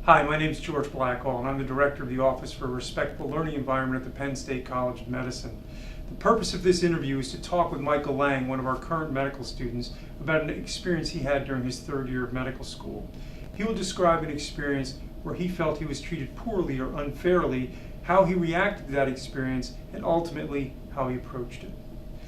Hi, my name is George Blackall, and I'm the director of the Office for a Respectful Learning Environment at the Penn State College of Medicine. The purpose of this interview is to talk with Michael Langue, one of our current medical students, about an experience he had during his third year of medical school. He will describe an experience where he felt he was treated poorly or unfairly, how he reacted to that experience, and ultimately how he approached it.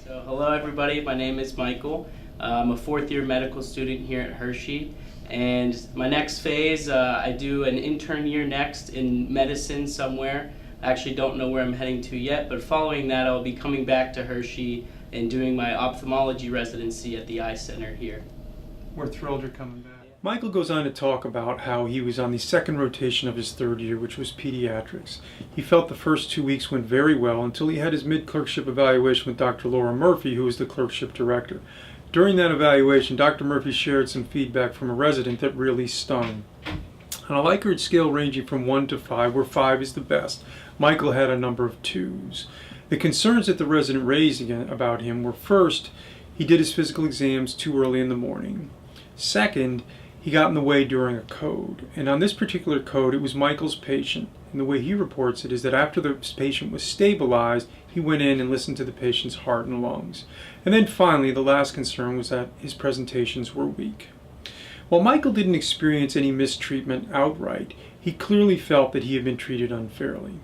So, hello everybody, my name is Michael. I'm a fourth year medical student here at Hershey. And my next phase, I do an intern year next in medicine somewhere. I actually don't know where I'm heading to yet, but following that I'll be coming back to Hershey and doing my ophthalmology residency at the eye center here. We're thrilled you're coming back. Michael goes on to talk about how he was on the second rotation of his third year, which was pediatrics. He felt the first 2 weeks went very well until he had his mid-clerkship evaluation with Dr. Laura Murphy, who was the clerkship director. During that evaluation, Dr. Murphy shared some feedback from a resident that really stung him. On a Likert scale ranging from 1 to 5, where 5 is the best, Michael had a number of 2s. The concerns that the resident raised about him were, first, he did his physical exams too early in the morning. Second, he got in the way during a code. And on this particular code, it was Michael's patient. And the way he reports it is that after the patient was stabilized, he went in and listened to the patient's heart and lungs. And then finally, the last concern was that his presentations were weak. While Michael didn't experience any mistreatment outright, he clearly felt that he had been treated unfairly.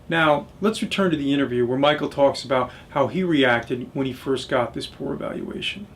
Now, let's return to the interview where Michael talks about how he reacted when he first got this poor evaluation.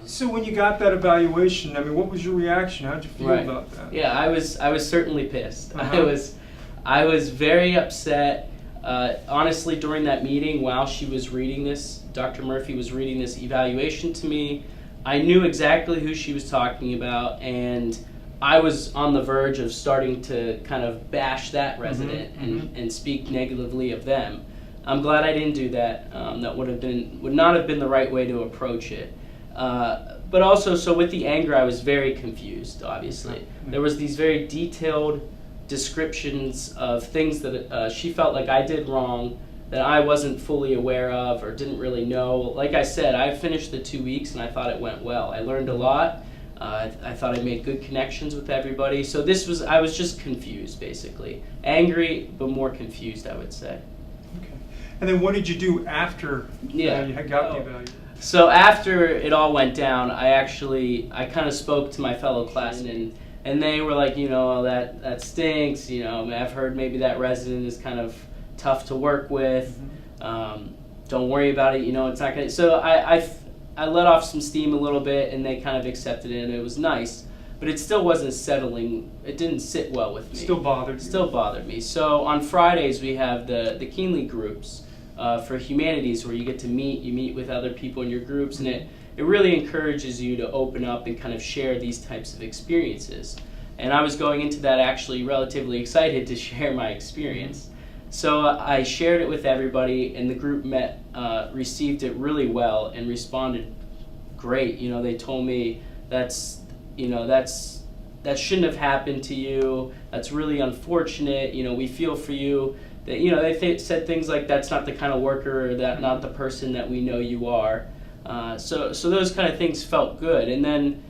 So when you got that evaluation, I mean, what was your reaction? How did you feel about that? Yeah, I was certainly pissed. I was very upset. Honestly, during that meeting, while she was reading this, Dr. Murphy was reading this evaluation to me, I knew exactly who she was talking about, and I was on the verge of starting to kind of bash that resident and speak negatively of them. I'm glad I didn't do that. That would not have been the right way to approach it. But also, so with the anger, I was very confused, obviously. There was these very detailed descriptions of things that she felt like I did wrong, that I wasn't fully aware of or didn't really know. Like I said, I finished the 2 weeks and I thought it went well. I learned a lot. I thought I made good connections with everybody. So I was just confused, basically. Angry, but more confused, I would say. Okay. And then what did you do after you had got the evaluation? So after it all went down, I kind of spoke to my fellow classmates, and they were like, that stinks. I've heard maybe that resident is kind of tough to work with. Don't worry about it. It's not gonna. So I let off some steam a little bit, and they kind of accepted it, and it was nice. But it still wasn't settling. It didn't sit well with me. Still bothered you. Still bothered me. So on Fridays we have the Keenly groups. For humanities, where you get to meet with other people in your groups, and it really encourages you to open up and kind of share these types of experiences. And I was going into that actually relatively excited to share my experience. So I shared it with everybody, and the group received it really well and responded great. They told me that shouldn't have happened to you. That's really unfortunate. We feel for you. They said things like, that's not the kind of worker, or that not the person that we know you are. So those kind of things felt good. And then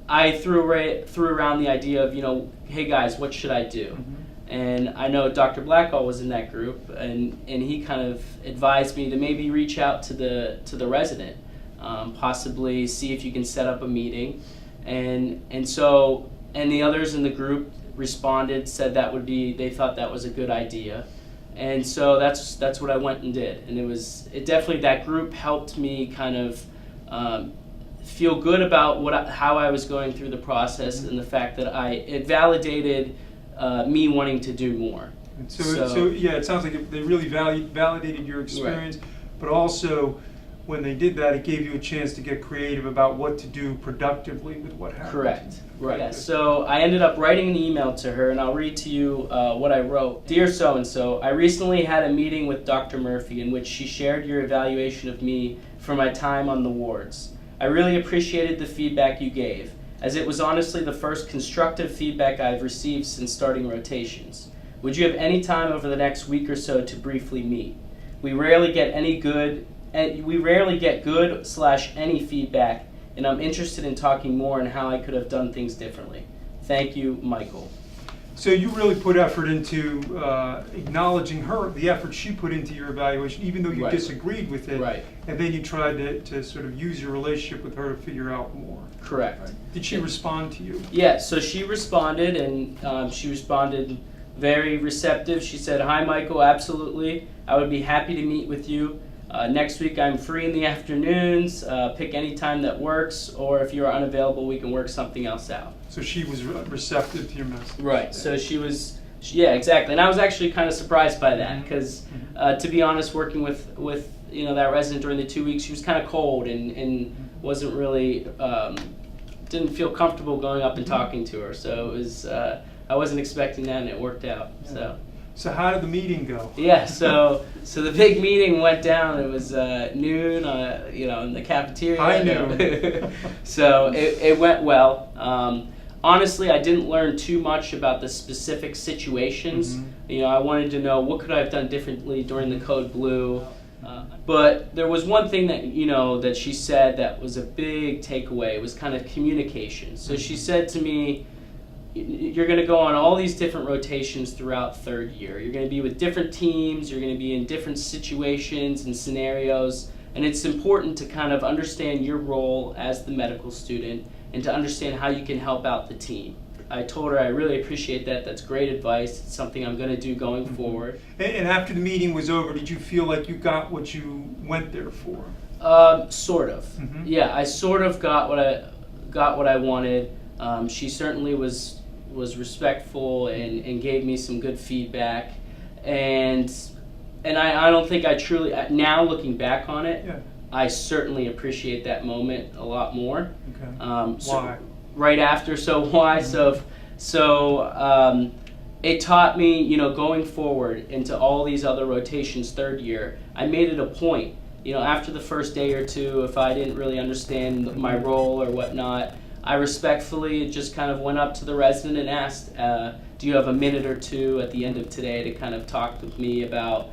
I threw around the idea of, hey guys, what should I do? And I know Dr. Blackall was in that group, and he kind of advised me to maybe reach out to the resident, possibly see if you can set up a meeting. And the others in the group responded, said they thought that was a good idea. And so that's what I went and did, and it definitely, that group helped me kind of feel good about how I was going through the process, and the fact that it validated me wanting to do more. So yeah, it sounds like they really validated your experience, but also when they did that, it gave you a chance to get creative about what to do productively with what happened. Correct. Right. Yeah. So I ended up writing an email to her, and I'll read to you what I wrote. Dear so-and-so, I recently had a meeting with Dr. Murphy in which she shared your evaluation of me for my time on the wards. I really appreciated the feedback you gave, as it was honestly the first constructive feedback I've received since starting rotations. Would you have any time over the next week or so to briefly meet? We rarely get good/any feedback, and I'm interested in talking more on how I could have done things differently. Thank you, Michael. So you really put effort into acknowledging the effort she put into your evaluation, even though you Right. disagreed with it. Right. And then you tried to sort of use your relationship with her to figure out more. Correct. Did she respond to you? Yeah, so she responded, and she responded very receptive. She said, "Hi, Michael, absolutely. I would be happy to meet with you. Next week I'm free in the afternoons. Pick any time that works, or if you're unavailable, we can work something else out." So she was receptive to your message. Right, so she was, yeah, exactly. And I was actually kind of surprised by that, because to be honest, working with that resident during the 2 weeks, she was kind of cold and wasn't really, didn't feel comfortable going up and talking to her. So it was, I wasn't expecting that, and it worked out. So how did the meeting go? Yeah, so the big meeting went down. It was noon, in the cafeteria. High noon. So it went well. Honestly, I didn't learn too much about the specific situations. I wanted to know what could I have done differently during the Code Blue. But there was one thing that that she said that was a big takeaway. It was kind of communication. So she said to me, "You're going to go on all these different rotations throughout third year. You're going to be with different teams. You're going to be in different situations and scenarios. And it's important to kind of understand your role as the medical student and to understand how you can help out the team." I told her I really appreciate that. That's great advice. It's something I'm going to do going forward. And after the meeting was over, did you feel like you got what you went there for? Sort of. Yeah, I sort of got what I wanted. She certainly was respectful and gave me some good feedback, and I don't think I truly, now looking back on it, I certainly appreciate that moment a lot more. Okay. Why? Right after, so why? So it taught me, going forward into all these other rotations third year, I made it a point, after the first day or two, if I didn't really understand my role or whatnot, I respectfully just kind of went up to the resident and asked, "Do you have a minute or two at the end of today to kind of talk with me about,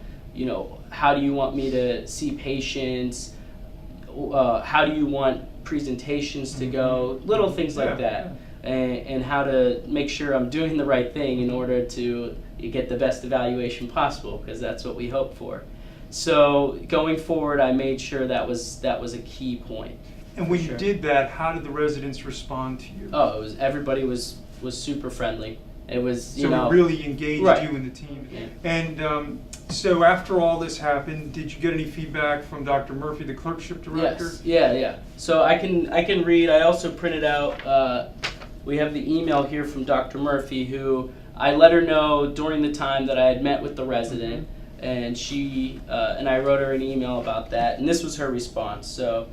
how do you want me to see patients? How do you want presentations to go?" Little things like that. And how to make sure I'm doing the right thing in order to get the best evaluation possible, because that's what we hope for. So going forward, I made sure that was a key point. And when you did that, how did the residents respond to you? Oh, everybody was super friendly. It was, it really engaged right. you and the team. Yeah. And so after all this happened, did you get any feedback from Dr. Murphy, the clerkship director? Yes. Yeah. So I can read. I also printed out. We have the email here from Dr. Murphy, who I let her know during the time that I had met with the resident, and she and I wrote her an email about that, and this was her response. So.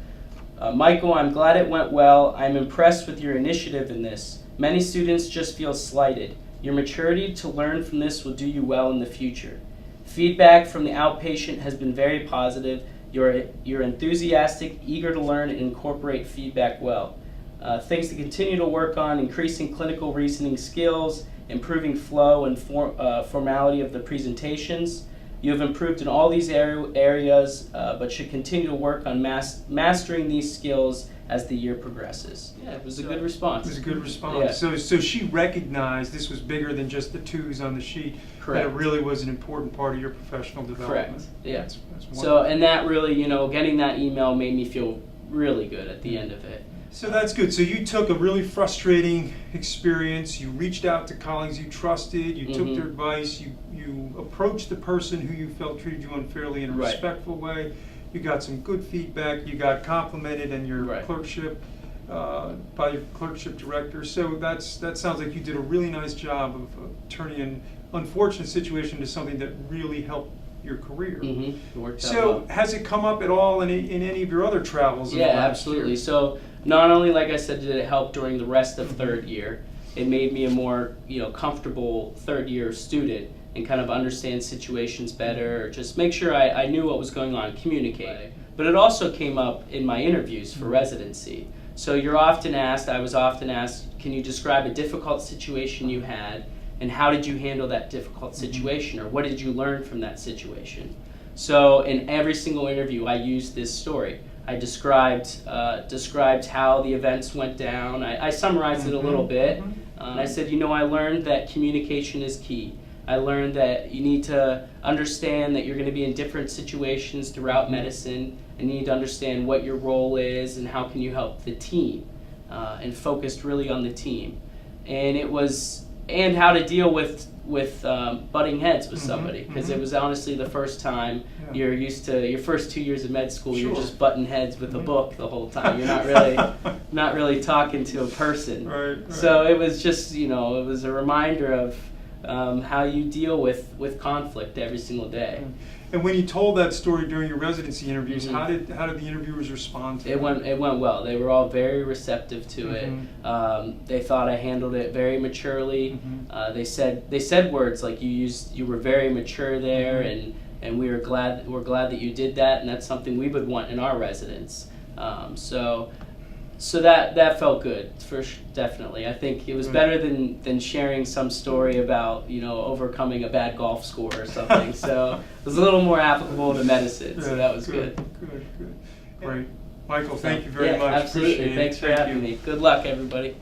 "Michael, I'm glad it went well. I'm impressed with your initiative in this. Many students just feel slighted. Your maturity to learn from this will do you well in the future. Feedback from the outpatient has been very positive. You're enthusiastic, eager to learn and incorporate feedback well. Things to continue to work on: increasing clinical reasoning skills, improving flow and formality of the presentations. You have improved in all these areas, but should continue to work on mastering these skills as the year progresses." Yeah, it was a good response. It was a good response. Yeah. So she recognized this was bigger than just the twos on the sheet. Correct. That it really was an important part of your professional development. Correct. Yeah. That's so, and that really, getting that email made me feel really good at the end of it. So that's good. So you took a really frustrating experience, you reached out to colleagues you trusted, you took their advice, you approached the person who you felt treated you unfairly in a respectful way, you got some good feedback, you got complimented in your clerkship by your clerkship director. So that sounds like you did a really nice job of turning an unfortunate situation into something that really helped your career. It worked out so well. Has it come up at all in any of your other travels? Yeah, absolutely. So not only, like I said, did it help during the rest of third year, it made me a more comfortable third year student and kind of understand situations better, just make sure I knew what was going on, communicate. But it also came up in my interviews for residency. So I was often asked, can you describe a difficult situation you had, and how did you handle that difficult situation, or what did you learn from that situation? So in every single interview, I used this story. I described how the events went down. I summarized it a little bit. And I said, I learned that communication is key. I learned that you need to understand that you're going to be in different situations throughout medicine, and you need to understand what your role is and how can you help the team, and focused really on the team. And how to deal with butting heads with somebody, because it was honestly the first time. You're used to your first 2 years of med school. Sure. You're just butting heads with a book the whole time. You're not really talking to a person. Right. So it was just it was a reminder of how you deal with conflict every single day. And when you told that story during your residency interviews, how did the interviewers respond to it? It went well. They were all very receptive to it. They thought I handled it very maturely. They said words like you were very mature there, and we're glad that you did that, and that's something we would want in our residents. So that felt good, definitely. I think it was better than sharing some story about overcoming a bad golf score or something. So it was a little more applicable to medicine. So that was good. Good. Great, Michael. Thank you very much. Absolutely. Thanks for having me. Good luck, everybody.